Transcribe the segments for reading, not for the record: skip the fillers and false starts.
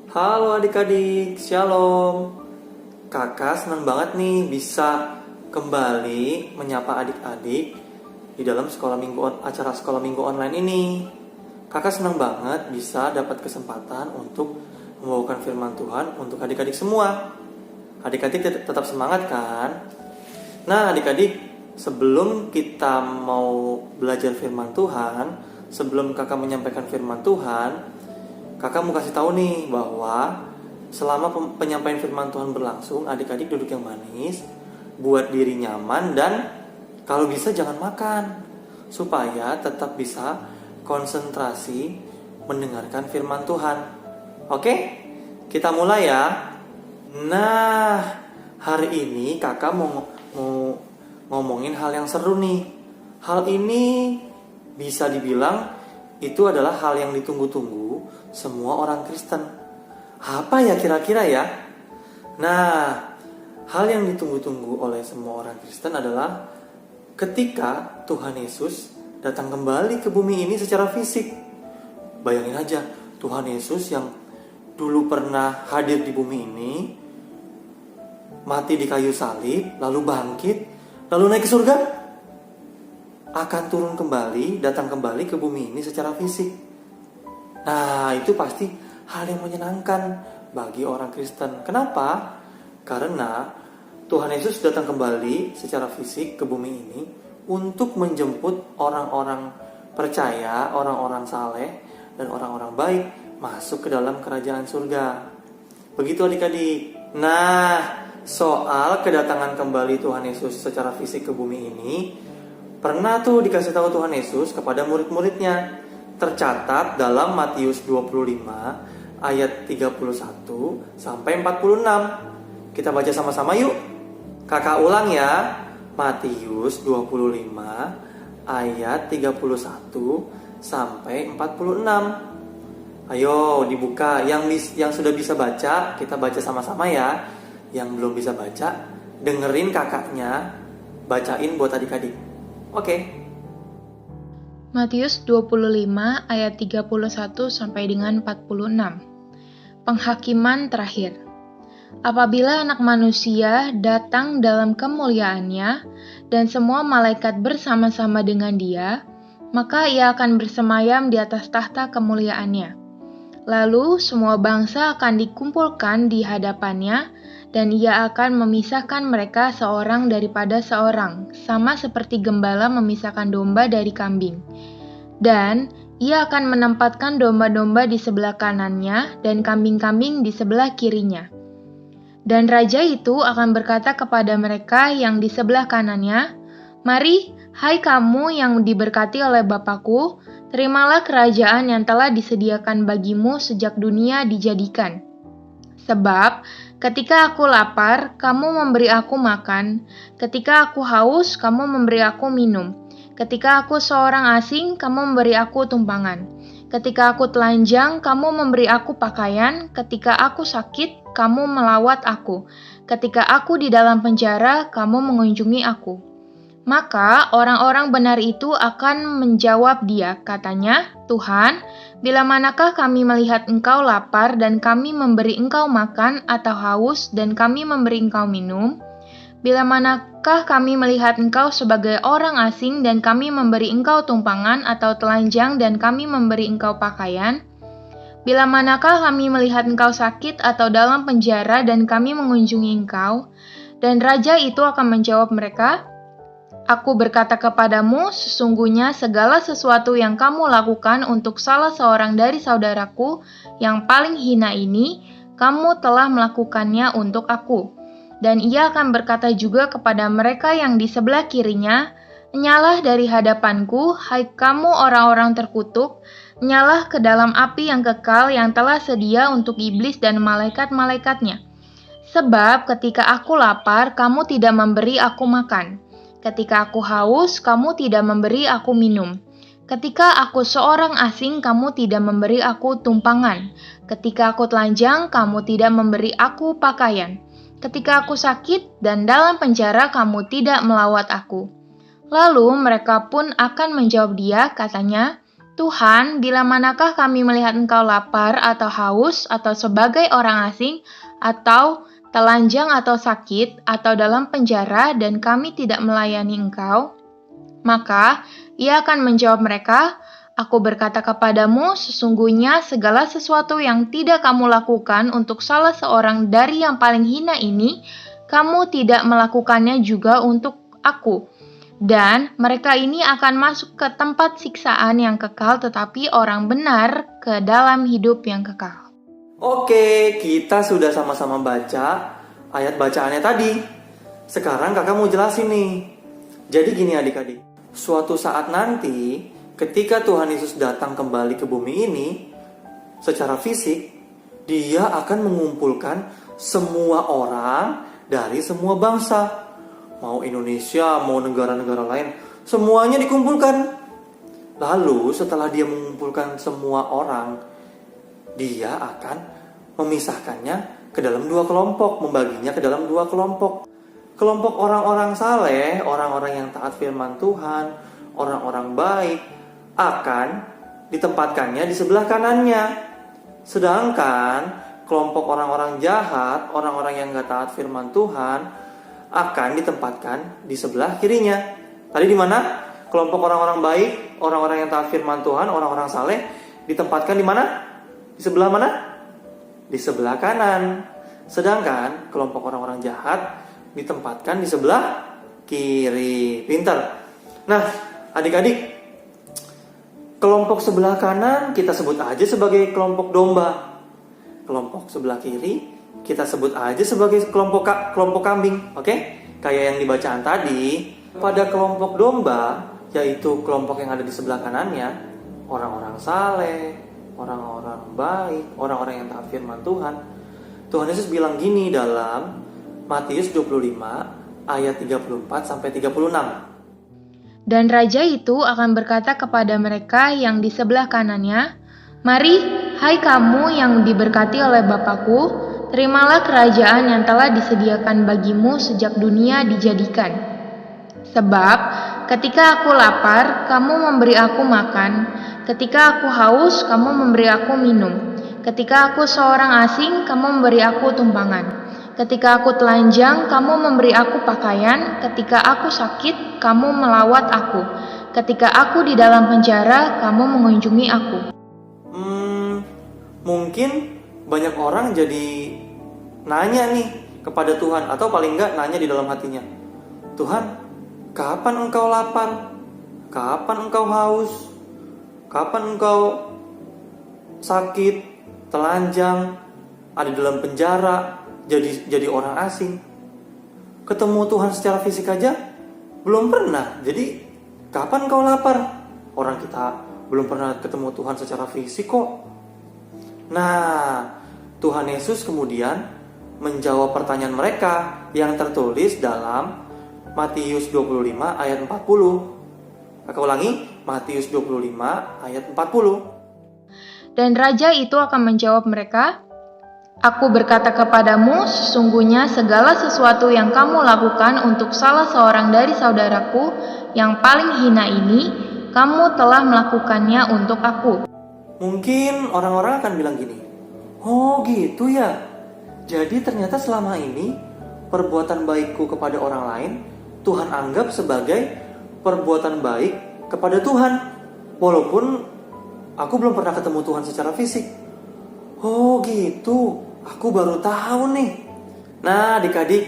Halo adik-adik, shalom. Kakak senang banget nih bisa kembali menyapa adik-adik di dalam acara sekolah minggu online ini. Kakak senang banget bisa dapat kesempatan untuk membawakan firman Tuhan untuk adik-adik semua. Adik-adik tetap semangat kan? Nah adik-adik, sebelum kita mau belajar firman Tuhan, sebelum kakak menyampaikan firman Tuhan, kakak mau kasih tahu nih bahwa selama penyampaian firman Tuhan berlangsung, adik-adik duduk yang manis, buat diri nyaman, dan kalau bisa jangan makan, supaya tetap bisa konsentrasi mendengarkan firman Tuhan. Oke? Kita mulai ya. Nah, hari ini kakak mau ngomongin hal yang seru nih. Hal ini bisa dibilang itu adalah hal yang ditunggu-tunggu semua orang Kristen. Apa ya kira-kira ya? Nah, hal yang ditunggu-tunggu oleh semua orang Kristen adalah ketika Tuhan Yesus datang kembali ke bumi ini secara fisik. Bayangin aja, Tuhan Yesus yang dulu pernah hadir di bumi ini, mati di kayu salib, lalu bangkit, lalu naik ke surga, akan turun kembali, datang kembali ke bumi ini secara fisik. Nah, itu pasti hal yang menyenangkan bagi orang Kristen. Kenapa? Karena Tuhan Yesus datang kembali secara fisik ke bumi ini untuk menjemput orang-orang percaya, orang-orang saleh, dan orang-orang baik masuk ke dalam kerajaan surga. Begitu adik-adik. Nah, soal kedatangan kembali Tuhan Yesus secara fisik ke bumi ini, pernah tuh dikasih tahu Tuhan Yesus kepada murid-muridnya. Tercatat dalam Matius 25 ayat 31 sampai 46. Kita baca sama-sama yuk. Kakak ulang ya. Matius 25 ayat 31 sampai 46. Ayo dibuka. Yang sudah bisa baca, kita baca sama-sama ya. Yang belum bisa baca, dengerin kakaknya bacain buat adik-adik. Oke. Matius 25 ayat 31 sampai dengan 46. Penghakiman terakhir. Apabila Anak Manusia datang dalam kemuliaannya dan semua malaikat bersama-sama dengan Dia, maka Ia akan bersemayam di atas tahta kemuliaannya. Lalu semua bangsa akan dikumpulkan di hadapannya, dan Ia akan memisahkan mereka seorang daripada seorang, sama seperti gembala memisahkan domba dari kambing. Dan Ia akan menempatkan domba-domba di sebelah kanannya dan kambing-kambing di sebelah kirinya. Dan Raja itu akan berkata kepada mereka yang di sebelah kanannya, "Mari, hai kamu yang diberkati oleh Bapa-Ku, terimalah kerajaan yang telah disediakan bagimu sejak dunia dijadikan. Sebab ketika aku lapar, kamu memberi aku makan. Ketika aku haus, kamu memberi aku minum. Ketika aku seorang asing, kamu memberi aku tumpangan. Ketika aku telanjang, kamu memberi aku pakaian. Ketika aku sakit, kamu melawat aku. Ketika aku di dalam penjara, kamu mengunjungi aku." Maka orang-orang benar itu akan menjawab Dia, katanya, "Tuhan, bila manakah kami melihat Engkau lapar dan kami memberi Engkau makan, atau haus dan kami memberi Engkau minum? Bila manakah kami melihat Engkau sebagai orang asing dan kami memberi Engkau tumpangan, atau telanjang dan kami memberi Engkau pakaian? Bila manakah kami melihat Engkau sakit atau dalam penjara dan kami mengunjungi Engkau?" Dan Raja itu akan menjawab mereka, "Aku berkata kepadamu, sesungguhnya segala sesuatu yang kamu lakukan untuk salah seorang dari saudaraku yang paling hina ini, kamu telah melakukannya untuk aku." Dan Ia akan berkata juga kepada mereka yang di sebelah kirinya, "Nyalah dari hadapanku, hai kamu orang-orang terkutuk, nyalah ke dalam api yang kekal yang telah sedia untuk iblis dan malaikat-malaikatnya. Sebab ketika aku lapar, kamu tidak memberi aku makan. Ketika aku haus, kamu tidak memberi aku minum. Ketika aku seorang asing, kamu tidak memberi aku tumpangan. Ketika aku telanjang, kamu tidak memberi aku pakaian. Ketika aku sakit dan dalam penjara, kamu tidak melawat aku." Lalu mereka pun akan menjawab Dia, katanya, Tuhan, bila manakah kami melihat Engkau lapar atau haus, atau sebagai orang asing, atau telanjang atau sakit, atau dalam penjara, dan kami tidak melayani Engkau? Maka ia akan menjawab mereka, Aku berkata kepadamu, sesungguhnya segala sesuatu yang tidak kamu lakukan untuk salah seorang dari yang paling hina ini, kamu tidak melakukannya juga untuk aku. Dan mereka ini akan masuk ke tempat siksaan yang kekal, tetapi orang benar ke dalam hidup yang kekal. Oke, kita sudah sama-sama baca ayat bacaannya tadi. Sekarang kakak mau jelasin nih. Jadi gini adik-adik, suatu saat nanti ketika Tuhan Yesus datang kembali ke bumi ini secara fisik, dia akan mengumpulkan semua orang dari semua bangsa. Mau Indonesia, mau negara-negara lain, semuanya dikumpulkan. Lalu setelah dia mengumpulkan semua orang, dia akan memisahkannya ke dalam dua kelompok, membaginya ke dalam dua kelompok. Kelompok orang-orang saleh, orang-orang yang taat firman Tuhan, orang-orang baik, akan ditempatkannya di sebelah kanannya. Sedangkan kelompok orang-orang jahat, orang-orang yang gak taat firman Tuhan, akan ditempatkan di sebelah kirinya. Tadi di mana? Kelompok orang-orang baik, orang-orang yang taat firman Tuhan, orang-orang saleh ditempatkan di mana? Di sebelah mana? Di sebelah kanan. Sedangkan kelompok orang-orang jahat ditempatkan di sebelah kiri. Pintar. Nah, adik-adik, kelompok sebelah kanan kita sebut aja sebagai kelompok domba. Kelompok sebelah kiri kita sebut aja sebagai kelompok kambing. Oke? Kayak yang dibacaan tadi, pada kelompok domba, yaitu kelompok yang ada di sebelah kanannya, orang-orang saleh, orang-orang baik, orang-orang yang taat firman Tuhan. Tuhan Yesus bilang gini dalam Matius 25 ayat 34 sampai 36. Dan raja itu akan berkata kepada mereka yang di sebelah kanannya, Mari, hai kamu yang diberkati oleh Bapa-Ku, terimalah kerajaan yang telah disediakan bagimu sejak dunia dijadikan. Sebab ketika aku lapar, kamu memberi aku makan. Ketika aku haus, kamu memberi aku minum. Ketika aku seorang asing, kamu memberi aku tumpangan. Ketika aku telanjang, kamu memberi aku pakaian. Ketika aku sakit, kamu melawat aku. Ketika aku di dalam penjara, kamu mengunjungi aku. Mungkin banyak orang jadi nanya nih kepada Tuhan, atau paling enggak nanya di dalam hatinya, Tuhan, kapan engkau lapar? Kapan engkau haus? Kapan engkau sakit, telanjang, ada dalam penjara, jadi orang asing? Ketemu Tuhan secara fisik aja belum pernah. Jadi kapan engkau lapar? Orang kita belum pernah ketemu Tuhan secara fisik kok. Nah, Tuhan Yesus kemudian menjawab pertanyaan mereka yang tertulis dalam Matius 25 ayat 40. Aku ulangi, Matius 25 ayat 40. Dan raja itu akan menjawab mereka, Aku berkata kepadamu, sesungguhnya segala sesuatu yang kamu lakukan untuk salah seorang dari saudaraku yang paling hina ini, kamu telah melakukannya untuk aku. Mungkin orang-orang akan bilang gini, oh gitu ya, jadi ternyata selama ini perbuatan baikku kepada orang lain Tuhan anggap sebagai perbuatan baik kepada Tuhan, walaupun aku belum pernah ketemu Tuhan secara fisik. Oh gitu, aku baru tahu nih. Nah adik-adik,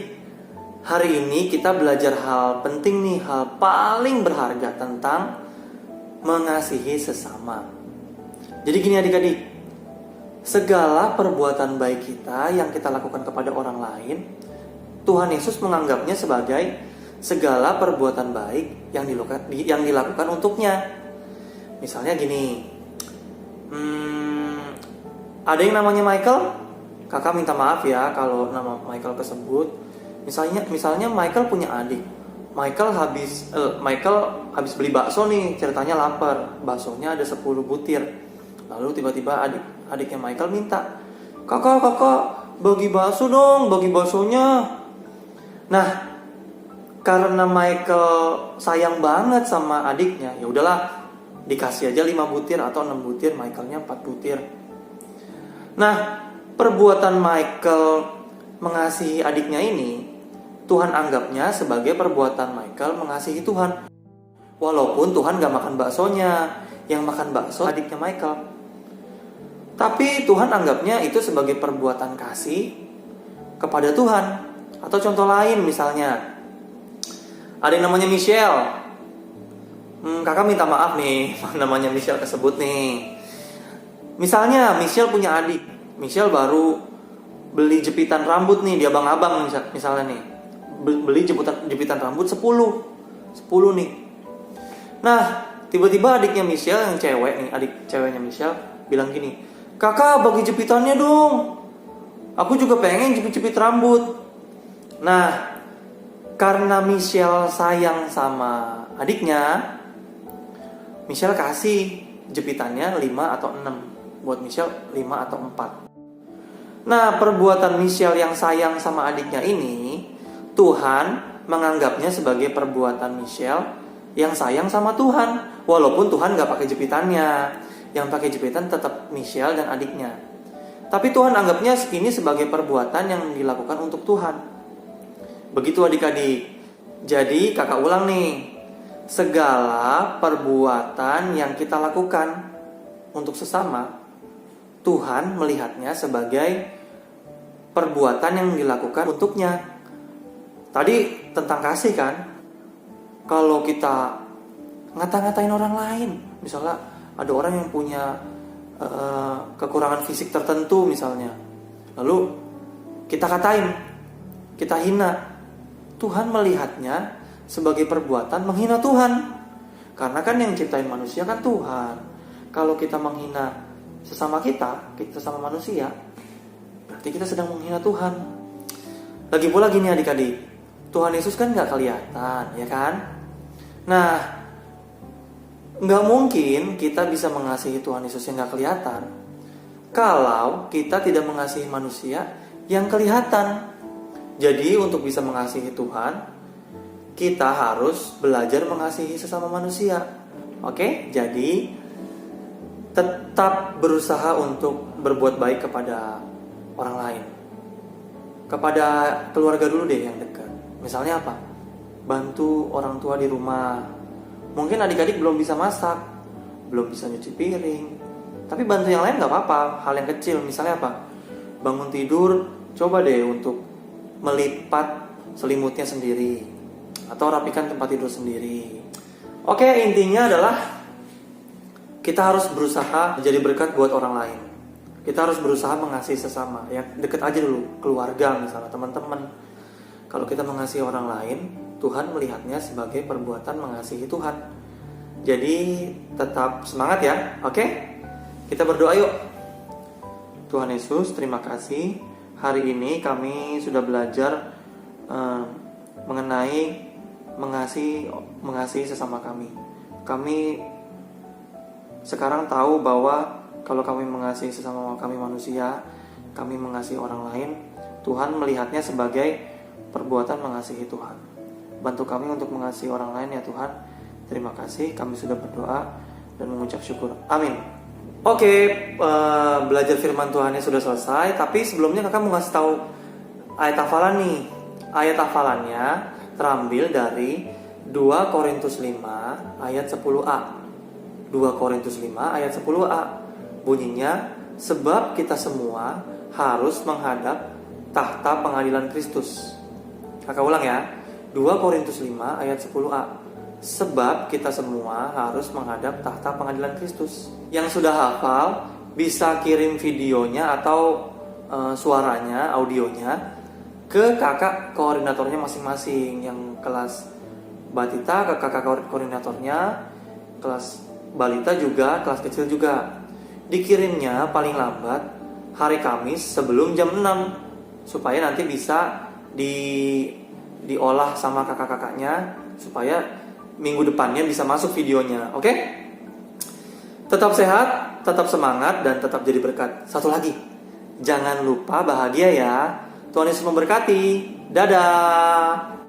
hari ini kita belajar hal penting nih, hal paling berharga tentang mengasihi sesama. Jadi gini adik-adik, segala perbuatan baik kita yang kita lakukan kepada orang lain, Tuhan Yesus menganggapnya sebagai segala perbuatan baik yang dilakukan untuknya. Misalnya gini, ada yang namanya Michael, kakak minta maaf ya kalau nama Michael kesebut. Misalnya Michael punya adik. Michael habis beli bakso nih, ceritanya lapar. Baksonya ada 10 butir. Lalu tiba-tiba adiknya Michael minta, kakak bagi bakso dong, bagi baksonya. Nah, karena Michael sayang banget sama adiknya, ya udahlah, Dikasih aja 5 butir atau 6 butir, Michaelnya 4 butir. Nah, perbuatan Michael mengasihi adiknya ini, Tuhan anggapnya sebagai perbuatan Michael mengasihi Tuhan. Walaupun Tuhan gak makan baksonya, yang makan bakso adiknya Michael. Tapi Tuhan anggapnya itu sebagai perbuatan kasih kepada Tuhan. Atau contoh lain misalnya, ada yang namanya Michelle. Kakak minta maaf nih, namanya Michelle kesebut nih. Misalnya Michelle punya adik. Michelle baru beli jepitan rambut nih di abang-abang misalnya nih. Beli jepitan rambut 10 nih. Nah, tiba-tiba adiknya Michelle yang cewek nih, adik ceweknya Michelle bilang gini, "Kakak bagi jepitannya dong. Aku juga pengen jepit-jepit rambut." Nah, karena Michelle sayang sama adiknya, Michelle kasih jepitannya 5 atau 6. Buat Michelle 5 atau 4. Nah, perbuatan Michelle yang sayang sama adiknya ini, Tuhan menganggapnya sebagai perbuatan Michelle yang sayang sama Tuhan. Walaupun Tuhan gak pakai jepitannya, yang pakai jepitan tetap Michelle dan adiknya. Tapi Tuhan anggapnya ini sebagai perbuatan yang dilakukan untuk Tuhan. Begitu adik-adik. Jadi kakak ulang nih, segala perbuatan yang kita lakukan untuk sesama, Tuhan melihatnya sebagai perbuatan yang dilakukan untuknya. Tadi tentang kasih kan, kalau kita ngata-ngatain orang lain, misalnya ada orang yang punya kekurangan fisik tertentu misalnya, lalu kita katain, kita hina, Tuhan melihatnya sebagai perbuatan menghina Tuhan. Karena kan yang ciptain manusia kan Tuhan. Kalau kita menghina sesama kita sesama manusia, berarti kita sedang menghina Tuhan. Lagi pula gini adik-adik, Tuhan Yesus kan gak kelihatan, ya kan? Nah, gak mungkin kita bisa mengasihi Tuhan Yesus yang gak kelihatan kalau kita tidak mengasihi manusia yang kelihatan. Jadi untuk bisa mengasihi Tuhan, kita harus belajar mengasihi sesama manusia. Oke? Jadi tetap berusaha untuk berbuat baik kepada orang lain. Kepada keluarga dulu deh yang dekat. Misalnya apa? Bantu orang tua di rumah. Mungkin adik-adik belum bisa masak, belum bisa nyuci piring, tapi bantu yang lain gak apa-apa. Hal yang kecil, misalnya apa? Bangun tidur, coba deh untuk melipat selimutnya sendiri, atau rapikan tempat tidur sendiri. Oke, intinya adalah kita harus berusaha menjadi berkat buat orang lain. Kita harus berusaha mengasihi sesama. Yang deket aja dulu, keluarga misalnya, teman-teman. Kalau kita mengasihi orang lain, Tuhan melihatnya sebagai perbuatan mengasihi Tuhan. Jadi tetap semangat ya. Oke? Kita berdoa yuk. Tuhan Yesus, terima kasih. Hari ini kami sudah belajar mengenai mengasihi sesama kami. Kami sekarang tahu bahwa kalau kami mengasihi sesama kami manusia, kami mengasihi orang lain, Tuhan melihatnya sebagai perbuatan mengasihi Tuhan. Bantu kami untuk mengasihi orang lain ya Tuhan. Terima kasih, kami sudah berdoa dan mengucap syukur. Amin. Oke, belajar firman Tuhannya sudah selesai. Tapi sebelumnya kakak mau ngasih tahu ayat hafalan nih. Ayat hafalannya terambil dari 2 Korintus 5 ayat 10a. 2 Korintus 5 ayat 10a. Bunyinya, sebab kita semua harus menghadap tahta pengadilan Kristus. Kakak ulang ya. 2 Korintus 5 ayat 10a. Sebab kita semua harus menghadap tahta pengadilan Kristus. Yang sudah hafal bisa kirim videonya atau suaranya, audionya ke kakak koordinatornya masing-masing. Yang kelas Batita ke kakak koordinatornya, kelas Balita juga, kelas kecil juga. Dikirimnya paling lambat hari Kamis sebelum jam 6 supaya nanti bisa diolah sama kakak-kakaknya supaya minggu depannya bisa masuk videonya. Oke? Tetap sehat, tetap semangat, dan tetap jadi berkat. Satu lagi, jangan lupa bahagia ya. Tuhan Yesus memberkati. Dadah.